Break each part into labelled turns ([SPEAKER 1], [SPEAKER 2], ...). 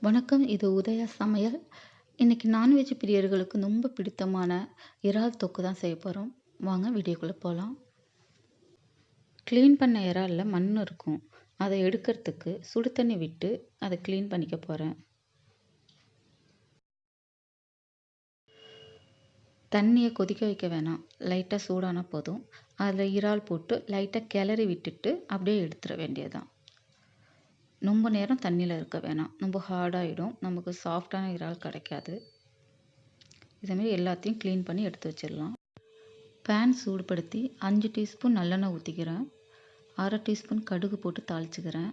[SPEAKER 1] வணக்கம். இது உதயா சமையல். இன்னைக்கு நான்வெஜ் பிரியர்களுக்கு ரொம்ப பிடித்தமான இறால் தொக்கு தான் செய்ய போகிறோம். வாங்க வீடியோக்குள்ளே போகலாம். க்ளீன் பண்ண இறாலில் மண் இருக்கும். அதை எடுக்கிறதுக்கு சுடு தண்ணி விட்டு அதை க்ளீன் பண்ணிக்க போகிறேன். தண்ணியை கொதிக்க வைக்க வேணாம். லைட்டாக சூடான போதும். அதில் இறால் போட்டு லைட்டாக கிளறி விட்டுட்டு அப்படியே எடுத்துட வேண்டியதுதான். ரொம்ப நேரம் தண்ணியில் இருக்க வேணாம். ரொம்ப ஹார்டாகிடும். நமக்கு சாஃப்டான இறால் கிடைக்காது. இதேமாரி எல்லாத்தையும் க்ளீன் பண்ணி எடுத்து வச்சிடலாம். பேன் சூடுபடுத்தி 5 டீஸ்பூன் நல்லெண்ணெய் ஊற்றிக்கிறேன். 1/2 டீஸ்பூன் கடுகு போட்டு தாளிச்சுக்கிறேன்.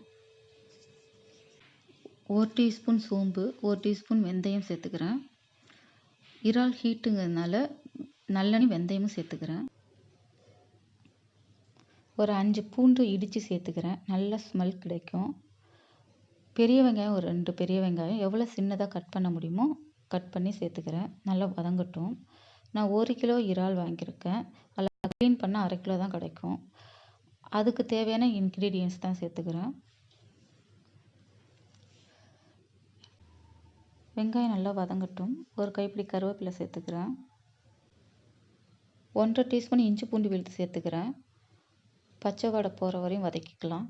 [SPEAKER 1] 1 டீஸ்பூன் சோம்பு, 1 டீஸ்பூன் வெந்தயம் சேர்த்துக்கிறேன். இறால் ஹீட்டுங்கிறதுனால நல்லெண்ணெய் வெந்தயமும் சேர்த்துக்கிறேன். ஒரு 5 பூண்டு இடித்து சேர்த்துக்கிறேன். நல்ல ஸ்மெல் கிடைக்கும். பெரிய வெங்காயம் ஒரு 2 பெரிய வெங்காயம் எவ்வளோ சின்னதாக கட் பண்ண முடியுமோ கட் பண்ணி சேர்த்துக்கிறேன். நல்லா வதங்கட்டும். நான் 1 கிலோ இறால் வாங்கியிருக்கேன். அதில் க்ளீன் பண்ணால் 1/2 கிலோ தான் கிடைக்கும். அதுக்கு தேவையான இன்க்ரீடியன்ட்ஸ் தான் சேர்த்துக்கிறேன். வெங்காயம் நல்லா வதங்கட்டும். ஒரு கைப்பிடி கருவேப்பிலை சேர்த்துக்கிறேன். 1/2 டீஸ்பூன் இஞ்சி பூண்டு விழுது சேர்த்துக்கிறேன். பச்சை வாடை போகிற வரையும் வதக்கிக்கலாம்.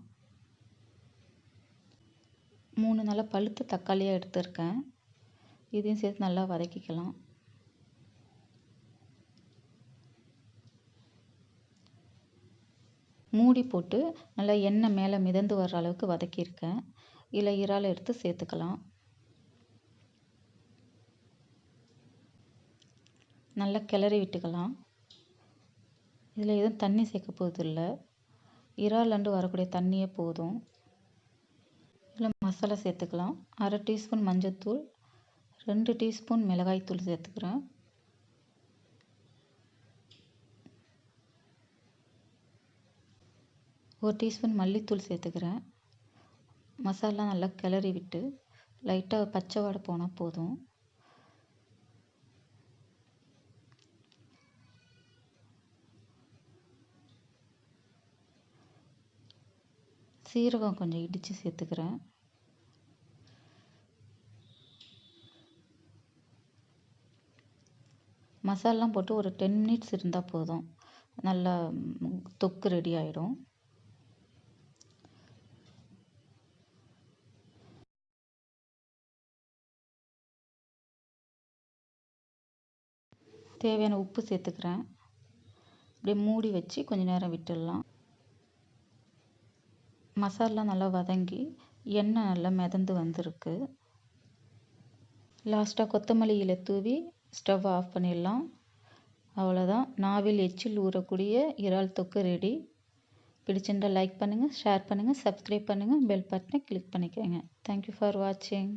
[SPEAKER 1] 3 நல்ல பழுத்த தக்காளியாக எடுத்துருக்கேன். இதையும் சேர்த்து நல்லா வதக்கிக்கலாம். மூடி போட்டு நல்லா எண்ணெய் மேலே மிதந்து வர்ற அளவுக்கு வதக்கியிருக்கேன். இதில் இறால் எடுத்து சேர்த்துக்கலாம். நல்லா கிளறி விட்டுக்கலாம். இதில் எதுவும் தண்ணி சேர்க்க போதில்லை. இறால்லேருந்து வரக்கூடிய தண்ணியே போதும். இதில் மசாலா சேர்த்துக்கலாம். 1/2 டீஸ்பூன் மஞ்சள்தூள், 2 டீஸ்பூன் மிளகாய்த்தூள் சேர்த்துக்கிறேன். ஒரு டீஸ்பூன் மல்லித்தூள் சேர்த்துக்கிறேன். மசாலா நல்லா கிளறி விட்டு லைட்டாக பச்சை வாடை போனால் போதும். சீரகம் கொஞ்சம் இடித்து சேர்த்துக்கிறேன். மசாலாம் போட்டு ஒரு 10 மினிட்ஸ் இருந்தால் போதும். நல்லா தொக்கு ரெடி ஆகிடும். தேவையான உப்பு சேர்த்துக்கிறேன். அப்படியே மூடி வச்சு கொஞ்சம் நேரம் விட்டுடலாம். மசாலா நல்லா வதங்கி எண்ணெய் நல்லா மிதந்து வந்திருக்கு. லாஸ்ட்டாக கொத்தமல்லி இலை தூவி ஸ்டவ் ஆஃப் பண்ணிடலாம். அவ்வளோதான். நாவில் எச்சில் ஊறக்கூடிய இறால் தொக்கு ரெடி. பிடிச்சிருந்தால் லைக் பண்ணுங்கள், ஷேர் பண்ணுங்கள், சப்ஸ்கிரைப் பண்ணுங்கள், பெல் பட்டனை கிளிக் பண்ணிக்கோங்க. தேங்க்யூ ஃபார் வாட்சிங்.